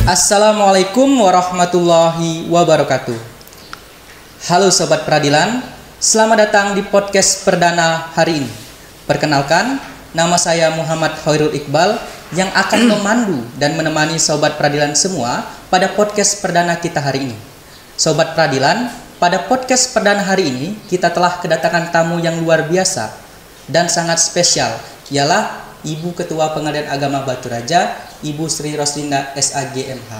Assalamualaikum warahmatullahi wabarakatuh. Halo Sobat Peradilan, selamat datang di podcast perdana hari ini. Perkenalkan, nama saya Muhammad Khairul Iqbal yang akan memandu dan menemani Sobat Peradilan semua pada podcast perdana kita hari ini. Sobat Peradilan, pada podcast perdana hari ini kita telah kedatangan tamu yang luar biasa dan sangat spesial, ialah Ibu Ketua Pengadilan Agama Batu Raja, Ibu Sri Roslinda SAGMH.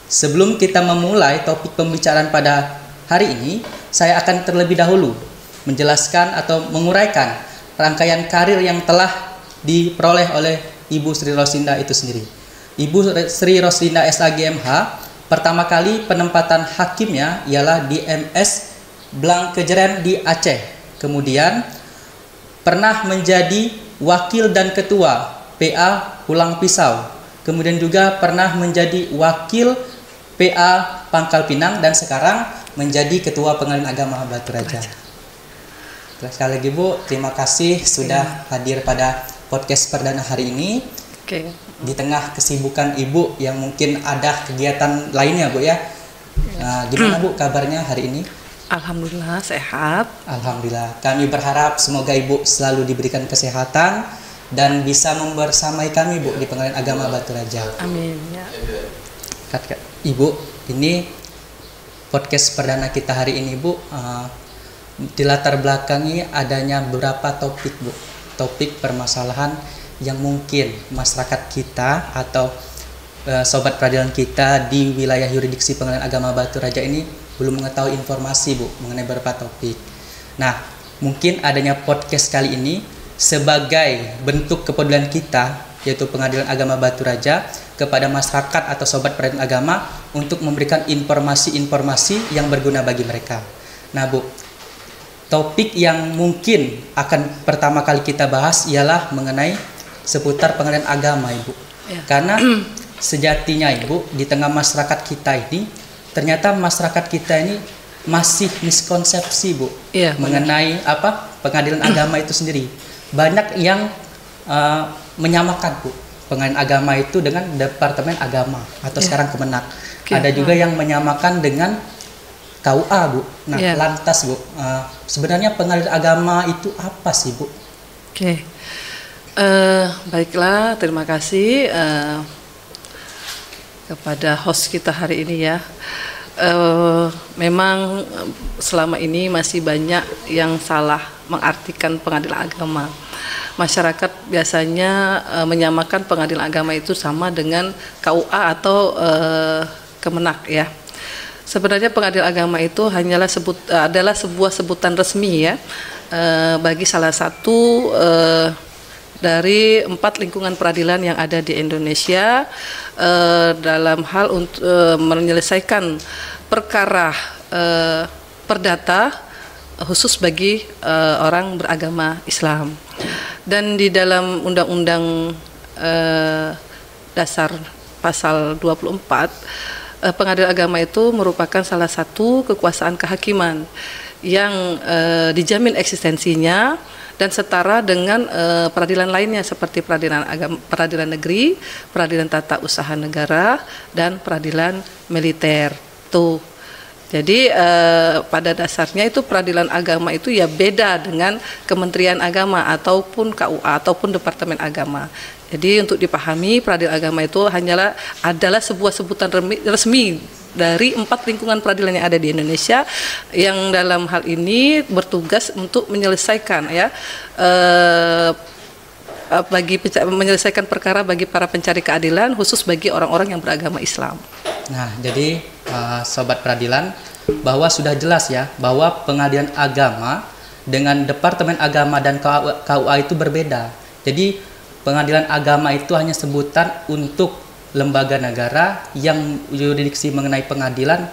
Sebelum kita memulai topik pembicaraan pada hari ini, saya akan terlebih dahulu menjelaskan atau menguraikan rangkaian karir yang telah diperoleh oleh Ibu Sri Roslinda itu sendiri. Ibu Sri Roslinda SAGMH pertama kali penempatan hakimnya ialah di MS Blang Kejeren di Aceh. Kemudian pernah menjadi wakil dan ketua PA Pulang Pisau. Kemudian juga pernah menjadi wakil PA Pangkal Pinang dan sekarang menjadi ketua Pengadilan Agama Batu Raja. Sekali lagi Bu, terima kasih sudah hadir pada podcast perdana hari ini. Di tengah kesibukan Ibu yang mungkin ada kegiatan lainnya Bu ya. Nah, gimana Bu kabarnya hari ini? Alhamdulillah sehat. Alhamdulillah. Kami berharap semoga Ibu selalu diberikan kesehatan dan bisa membersamai kami Bu di Pengadilan Agama Batu Raja. Amin ya. Ibu, ini podcast perdana kita hari ini Bu, dilatar belakangi adanya beberapa topik Bu. Topik permasalahan yang mungkin masyarakat kita atau sobat peradilan kita di wilayah yurisdiksi Pengadilan Agama Batu Raja ini belum mengetahui informasi Bu mengenai beberapa topik. Nah, mungkin adanya podcast kali ini sebagai bentuk kepedulian kita, yaitu Pengadilan Agama Batu Raja, kepada masyarakat atau sobat peradilan agama untuk memberikan informasi-informasi yang berguna bagi mereka. Nah Bu, topik yang mungkin akan pertama kali kita bahas ialah mengenai seputar pengadilan agama Ibu. Ya. Karena sejatinya Ibu, di tengah masyarakat kita ini ternyata masyarakat kita ini masih miskonsepsi Bu mengenai pengadilan agama itu sendiri. Banyak yang menyamakan Bu pengadilan agama itu dengan Departemen Agama atau sekarang Kemenak. Ada juga yang menyamakan dengan KUA Bu. Nah lantas Bu, sebenarnya pengadilan agama itu apa sih Bu? Baiklah, terima kasih kepada host kita hari ini ya. Memang selama ini masih banyak yang salah mengartikan pengadilan agama. Masyarakat biasanya menyamakan pengadilan agama itu sama dengan KUA atau Kemenak ya. Sebenarnya pengadilan agama itu adalah sebuah sebutan resmi ya bagi salah satu dari 4 lingkungan peradilan yang ada di Indonesia dalam hal untuk menyelesaikan perkara perdata khusus bagi orang beragama Islam. Dan di dalam Undang-Undang Dasar Pasal 24, pengadilan agama itu merupakan salah satu kekuasaan kehakiman yang dijamin eksistensinya dan setara dengan peradilan lainnya seperti peradilan agama, peradilan negeri, peradilan tata usaha negara, dan peradilan militer. Tuh. Jadi pada dasarnya itu peradilan agama itu ya beda dengan Kementerian Agama ataupun KUA ataupun Departemen Agama. Jadi untuk dipahami peradilan agama itu adalah sebuah sebutan resmi dari 4 lingkungan peradilan yang ada di Indonesia yang dalam hal ini bertugas untuk menyelesaikan ya menyelesaikan perkara bagi para pencari keadilan khusus bagi orang-orang yang beragama Islam. Nah, jadi sobat peradilan bahwa sudah jelas ya bahwa pengadilan agama dengan Departemen Agama dan KUA itu berbeda. Jadi pengadilan agama itu hanya sebutan untuk lembaga negara yang yurisdiksi mengenai pengadilan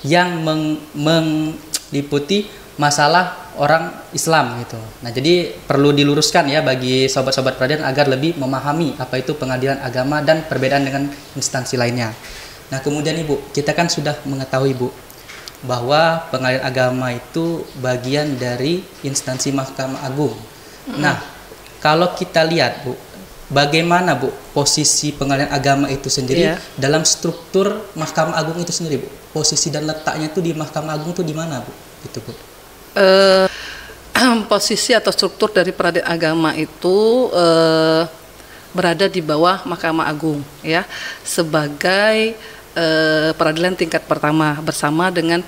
yang meliputi masalah orang Islam gitu. Nah, jadi perlu diluruskan ya bagi sobat-sobat peradilan agar lebih memahami apa itu pengadilan agama dan perbedaan dengan instansi lainnya. Nah, kemudian Ibu, kita kan sudah mengetahui Bu bahwa pengadilan agama itu bagian dari instansi Mahkamah Agung. Nah, kalau kita lihat Bu, bagaimana Bu posisi pengadilan agama itu sendiri Iya. dalam struktur Mahkamah Agung itu sendiri Bu? Posisi dan letaknya itu di Mahkamah Agung itu di mana Bu? Gitu Bu. Eh, Posisi atau struktur dari peradilan agama itu berada di bawah Mahkamah Agung ya, sebagai peradilan tingkat pertama bersama dengan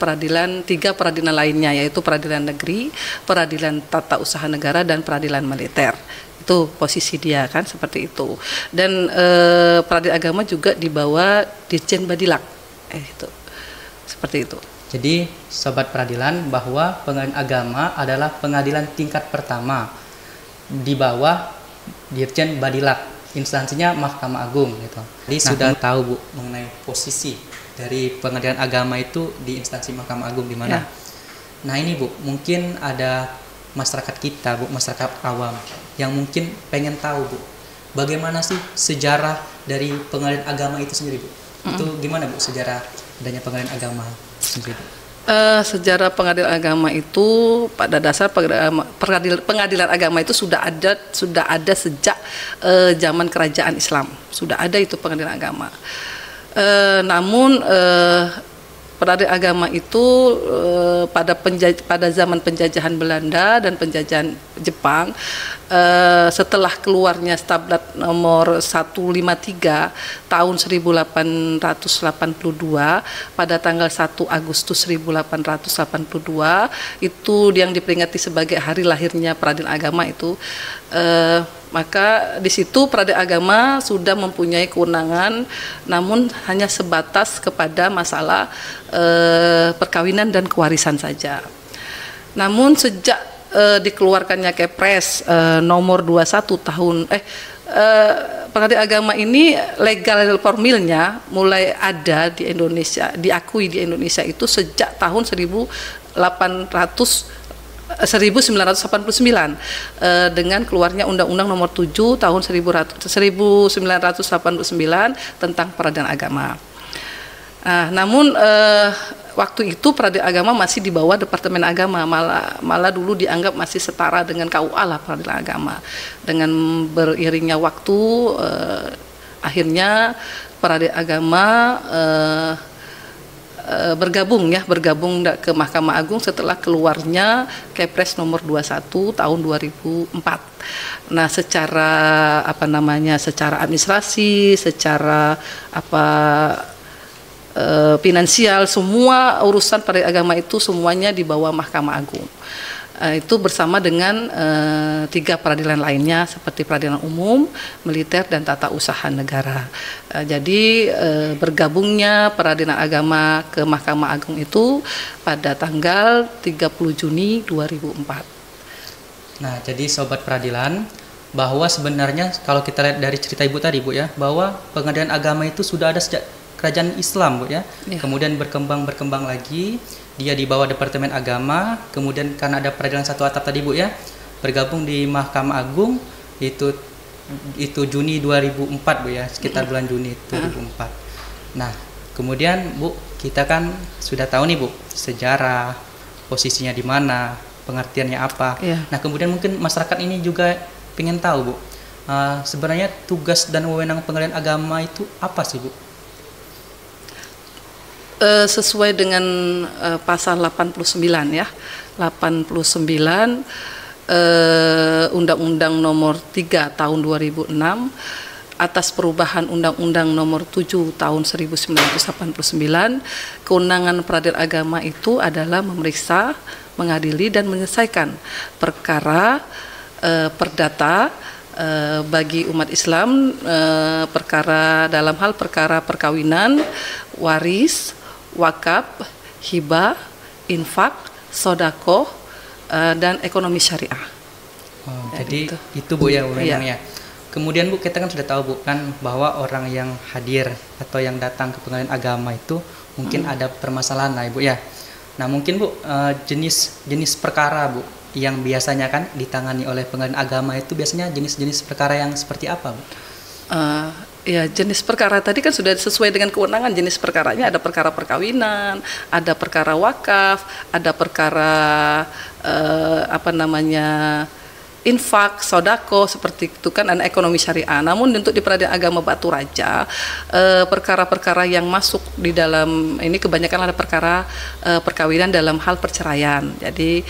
tiga peradilan lainnya, yaitu peradilan negeri, peradilan tata usaha negara, dan peradilan militer. Itu posisi dia kan seperti itu. Dan peradilan agama juga di bawah Dirjen Badilak, itu seperti itu. Jadi sobat peradilan, bahwa pengadilan agama adalah pengadilan tingkat pertama di bawah Dirjen Badilak, instansinya Mahkamah Agung gitu. Jadi sudah tahu Bu mengenai posisi dari pengadilan agama itu di instansi Mahkamah Agung di mana. Ya. Nah ini Bu, mungkin ada masyarakat kita Bu, masyarakat awam yang mungkin pengen tahu Bu, bagaimana sih sejarah dari pengadilan agama itu sendiri Bu? Itu gimana Bu sejarah adanya pengadilan agama sendiri Bu? Sejarah pengadilan agama itu pada dasar pengadilan agama itu sudah ada sejak zaman kerajaan Islam, sudah ada itu pengadilan agama. Namun peradilan agama itu pada zaman penjajahan Belanda dan penjajahan Jepang, setelah keluarnya Stablat nomor 153 tahun 1882 pada tanggal 1 Agustus 1882, itu yang diperingati sebagai hari lahirnya peradilan agama itu, maka di situ peradilan agama sudah mempunyai kewenangan, namun hanya sebatas kepada masalah perkawinan dan kewarisan saja. Namun sejak dikeluarkannya Kepres nomor 21 tahun pengadilan agama ini legal formilnya mulai ada di Indonesia, diakui di Indonesia itu sejak tahun 1989 dengan keluarnya Undang-Undang Nomor 7 tahun 1989 tentang peradilan agama. Namun waktu itu peradilan agama masih di bawah Departemen Agama, malah dulu dianggap masih setara dengan KUA lah peradilan agama. Dengan beriringnya waktu, akhirnya peradilan agama bergabung ke Mahkamah Agung setelah keluarnya Kepres nomor 21 tahun 2004. Nah, secara secara administrasi, secara finansial, semua urusan peradilan agama itu semuanya di bawah Mahkamah Agung. Itu bersama dengan tiga peradilan lainnya seperti peradilan umum, militer, dan tata usaha negara. Jadi bergabungnya peradilan agama ke Mahkamah Agung itu pada tanggal 30 Juni 2004. Nah, jadi sobat peradilan, bahwa sebenarnya kalau kita lihat dari cerita Ibu tadi Bu ya, bahwa pengadilan agama itu sudah ada sejak kerajaan Islam Bu ya. Kemudian berkembang lagi, dia di bawah Departemen Agama, kemudian karena ada peradilan satu atap tadi Bu ya, bergabung di Mahkamah Agung itu Juni 2004 Bu ya, sekitar bulan Juni 2004. Nah, kemudian Bu, kita kan sudah tahu nih Bu sejarah, posisinya di mana, pengertiannya apa. Nah, kemudian mungkin masyarakat ini juga pengen tahu Bu, sebenarnya tugas dan wewenang pengadilan agama itu apa sih Bu? Sesuai dengan pasal 89 ya, 89 Undang-Undang Nomor 3 Tahun 2006 atas perubahan Undang-Undang Nomor 7 Tahun 1989, kewenangan peradilan agama itu adalah memeriksa, mengadili, dan menyelesaikan perkara perdata bagi umat Islam, perkara dalam hal perkara perkawinan, waris, wakaf, hibah, infak, sodakoh, dan ekonomi syariah. Jadi itu Bu ya wewenangnya. Kemudian Bu, kita kan sudah tahu Bu kan bahwa orang yang hadir atau yang datang ke pengadilan agama itu mungkin ada permasalahan lah Ibu ya. Nah mungkin Bu, jenis perkara Bu yang biasanya kan ditangani oleh pengadilan agama itu biasanya jenis-jenis perkara yang seperti apa Bu? Ya, jenis perkara tadi kan sudah sesuai dengan kewenangan. Jenis perkaranya ada perkara perkawinan, ada perkara wakaf, ada perkara infak, sodako seperti itu kan, dan ekonomi syariah. Namun untuk di Peradilan Agama Batu Raja, perkara-perkara yang masuk di dalam ini kebanyakan ada perkara perkawinan dalam hal perceraian. Jadi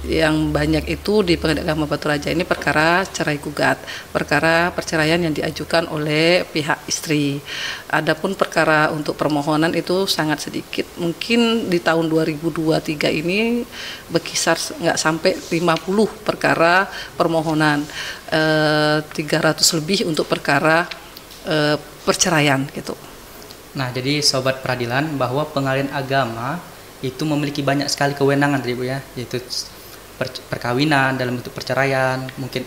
yang banyak itu di Pengadilan Agama Batu Raja ini perkara cerai gugat, perkara perceraian yang diajukan oleh pihak istri. Adapun perkara untuk permohonan itu sangat sedikit. Mungkin di tahun 2023 ini berkisar nggak sampai 50 perkara permohonan, 300 lebih untuk perkara perceraian gitu. Nah, jadi sobat peradilan, bahwa pengadilan agama itu memiliki banyak sekali kewenangan, Bu ya, yaitu perkawinan dalam bentuk perceraian, mungkin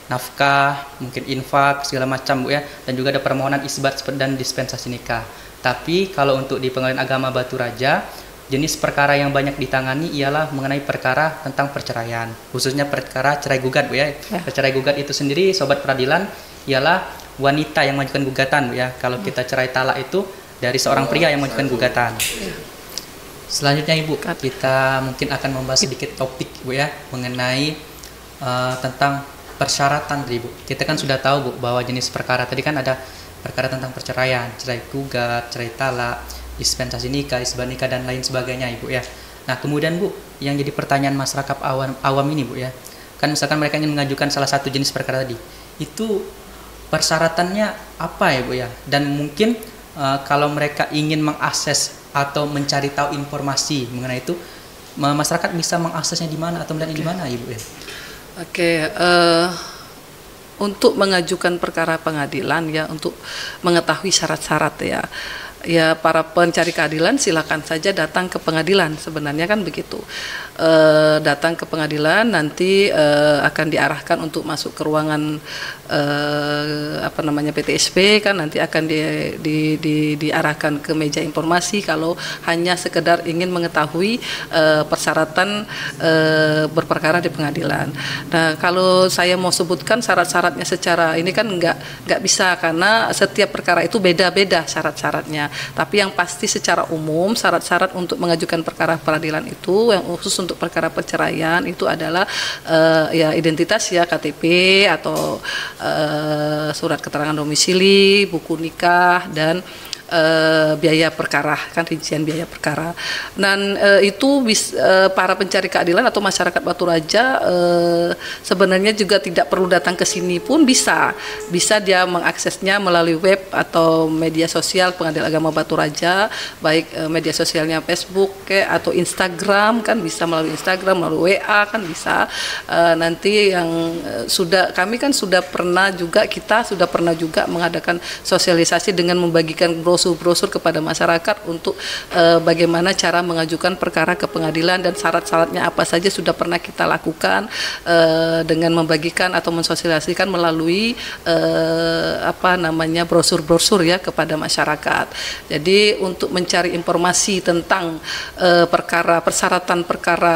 nafkah, mungkin infak segala macam, Bu ya, dan juga ada permohonan isbat dan dispensasi nikah. Tapi kalau untuk di Pengadilan Agama Batu Raja, jenis perkara yang banyak ditangani ialah mengenai perkara tentang perceraian, khususnya perkara cerai gugat, Bu ya. Cerai gugat itu sendiri, sobat peradilan, ialah wanita yang mengajukan gugatan, Bu ya. Kalau kita cerai talak itu dari seorang pria yang mengajukan gugatan. Selanjutnya Ibu, kita mungkin akan membahas sedikit topik, Bu ya, mengenai tentang persyaratan, Ibu. Kita kan sudah tahu, Bu, bahwa jenis perkara tadi kan ada perkara tentang perceraian, cerai gugat, cerai talak, dispensasi nikah, isbat nikah, dan lain sebagainya, Ibu ya. Nah, kemudian Bu, yang jadi pertanyaan masyarakat awam ini, Bu ya, kan misalkan mereka ingin mengajukan salah satu jenis perkara tadi, itu persyaratannya apa ya, Bu ya? Dan mungkin kalau mereka ingin mengakses atau mencari tahu informasi mengenai itu, masyarakat bisa mengaksesnya di mana atau melihatnya di mana, Ibu ya? Untuk mengajukan perkara pengadilan ya, untuk mengetahui syarat-syarat ya para pencari keadilan silakan saja datang ke pengadilan, sebenarnya kan begitu. Datang ke pengadilan, nanti akan diarahkan untuk masuk ke ruangan PTSP, kan nanti akan diarahkan ke meja informasi kalau hanya sekedar ingin mengetahui persyaratan berperkara di pengadilan. Nah, kalau saya mau sebutkan syarat-syaratnya secara ini kan nggak bisa, karena setiap perkara itu beda-beda syarat-syaratnya. Tapi yang pasti secara umum syarat-syarat untuk mengajukan perkara peradilan itu, yang khusus untuk perkara perceraian itu adalah ya identitas ya, KTP atau surat keterangan domisili, buku nikah, dan biaya perkara, kan rincian biaya perkara. Dan itu para pencari keadilan atau masyarakat Batu Raja sebenarnya juga tidak perlu datang ke sini pun bisa dia mengaksesnya melalui web atau media sosial Pengadilan Agama Batu Raja, baik media sosialnya Facebook atau Instagram, kan bisa melalui Instagram, melalui WA kan bisa. Nanti yang kita sudah pernah juga mengadakan sosialisasi dengan membagikan brosur kepada masyarakat untuk bagaimana cara mengajukan perkara ke pengadilan dan syarat-syaratnya apa saja sudah pernah kita lakukan dengan membagikan atau mensosialisasikan melalui brosur-brosur ya kepada masyarakat. Jadi untuk mencari informasi tentang persyaratan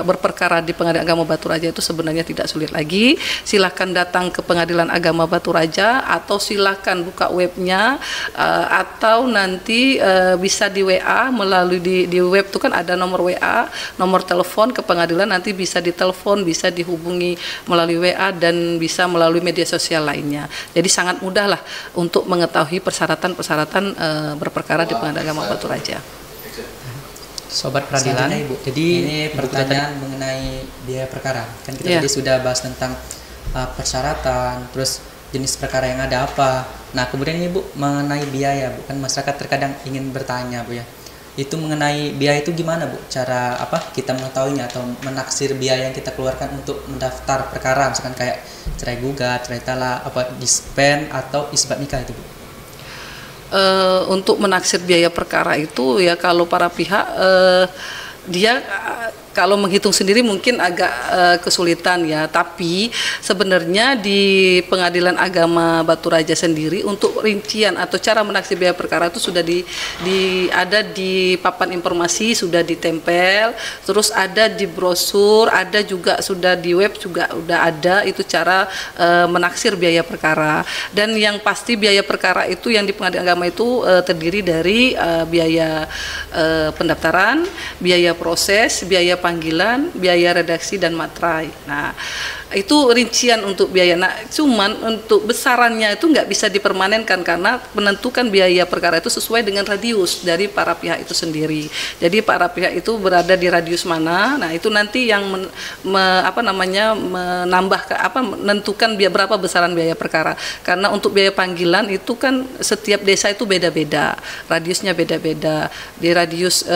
berperkara di Pengadilan Agama Batu Raja itu sebenarnya tidak sulit lagi. Silahkan datang ke Pengadilan Agama Batu Raja atau silahkan buka webnya, atau nanti bisa di WA melalui di web itu kan ada nomor WA, nomor telepon ke pengadilan, nanti bisa ditelepon, bisa dihubungi melalui WA, dan bisa melalui media sosial lainnya. Jadi sangat mudah lah untuk mengetahui persyaratan-persyaratan berperkara di Pengadilan Agama Batu Raja. Sobat peradilan, Ibu. Jadi ini pertanyaan mengenai biaya perkara. Kan kita tadi sudah bahas tentang persyaratan, terus jenis perkara yang ada apa. Nah, kemudian ini Bu, mengenai biaya, Bu, kan masyarakat terkadang ingin bertanya, Bu ya. Itu mengenai biaya itu gimana, Bu? Cara kita mengetahuinya atau menaksir biaya yang kita keluarkan untuk mendaftar perkara, misalkan kayak cerai gugat, cerai talak, dispen atau isbat nikah itu, Bu? Untuk menaksir biaya perkara itu ya, kalau para pihak dia kalau menghitung sendiri mungkin agak kesulitan ya, tapi sebenarnya di Pengadilan Agama Batu Raja sendiri untuk rincian atau cara menaksir biaya perkara itu sudah ada di papan informasi, sudah ditempel, terus ada di brosur, ada juga sudah di web juga udah ada itu cara menaksir biaya perkara. Dan yang pasti biaya perkara itu yang di Pengadilan Agama itu terdiri dari biaya pendaftaran, biaya proses, biaya panggilan, biaya redaksi dan materai. Nah, itu rincian untuk biaya. Nah, cuman untuk besarannya itu nggak bisa dipermanenkan karena menentukan biaya perkara itu sesuai dengan radius dari para pihak itu sendiri. Jadi para pihak itu berada di radius mana, nah itu nanti yang menentukan berapa besaran biaya perkara. Karena untuk biaya panggilan itu kan setiap desa itu beda-beda, radiusnya beda-beda. Di radius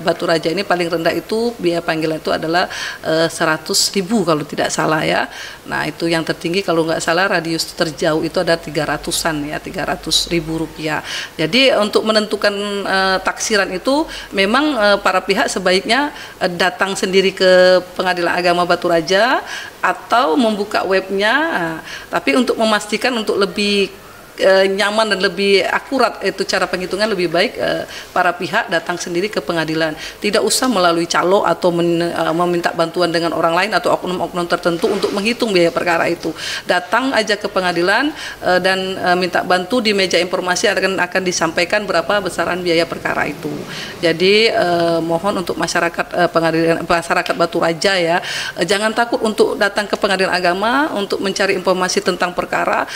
Batu Raja ini paling rendah itu biaya panggilan itu adalah 100.000 kalau tidak salah ya. Nah itu yang tertinggi kalau nggak salah radius terjauh itu ada 300-an ya, 300.000 rupiah. Jadi untuk menentukan taksiran itu memang para pihak sebaiknya datang sendiri ke Pengadilan Agama Batu Raja atau membuka webnya. Tapi untuk memastikan untuk lebih nyaman dan lebih akurat itu cara penghitungan, lebih baik para pihak datang sendiri ke pengadilan, tidak usah melalui calo atau meminta bantuan dengan orang lain atau oknum-oknum tertentu untuk menghitung biaya perkara itu. Datang aja ke pengadilan dan minta bantu di meja informasi akan disampaikan berapa besaran biaya perkara itu. Jadi mohon untuk masyarakat masyarakat Batu Raja ya, jangan takut untuk datang ke Pengadilan Agama untuk mencari informasi tentang perkara.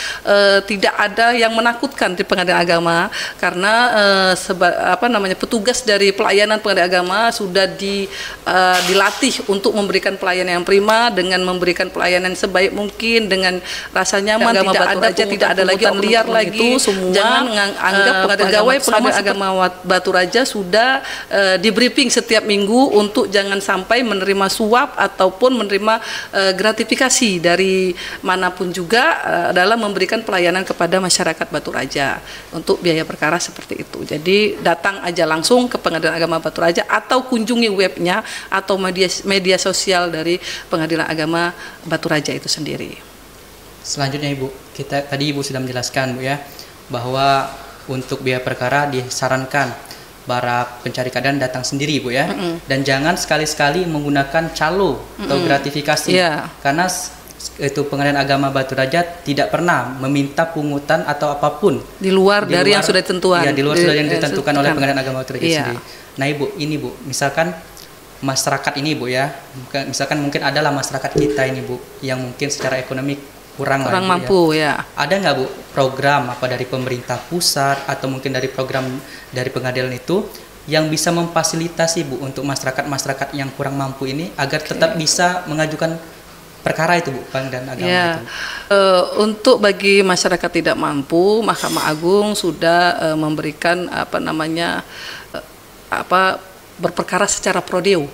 Tidak ada yang menakutkan di Pengadilan Agama karena petugas dari pelayanan Pengadilan Agama sudah dilatih untuk memberikan pelayanan yang prima dengan memberikan pelayanan sebaik mungkin dengan rasa nyaman. Tidak ada lagi liar lagi. Jangan anggap pegawai Pengadilan Agama Batu Raja sudah di briefing setiap minggu untuk jangan sampai menerima suap ataupun menerima gratifikasi dari manapun juga dalam memberikan pelayanan kepada masyarakat Batu Raja untuk biaya perkara seperti itu. Jadi datang aja langsung ke Pengadilan Agama Batu Raja atau kunjungi webnya atau media sosial dari Pengadilan Agama Batu Raja itu sendiri. Selanjutnya Ibu, tadi Ibu sudah menjelaskan Bu ya, bahwa untuk biaya perkara disarankan para pencari keadilan datang sendiri Bu ya, dan jangan sekali-sekali menggunakan calo atau gratifikasi, karena itu Pengadilan Agama Batu Raja tidak pernah meminta pungutan atau apapun di luar dari yang sudah ditentukan. Ya, di luar sudah yang ditentukan oleh Pengadilan Agama Batu Raja sendiri. Nah Ibu, ini Bu, misalkan masyarakat ini Bu ya, misalkan mungkin adalah masyarakat kita ini Bu yang mungkin secara ekonomi kurang mampu ya. Ada nggak Bu program apa dari pemerintah pusat atau mungkin dari program dari pengadilan itu yang bisa memfasilitasi Bu untuk masyarakat-masyarakat yang kurang mampu ini agar tetap bisa mengajukan perkara itu Bu, Pengadilan Agama itu? Untuk bagi masyarakat tidak mampu, Mahkamah Agung sudah memberikan berperkara secara prodeo.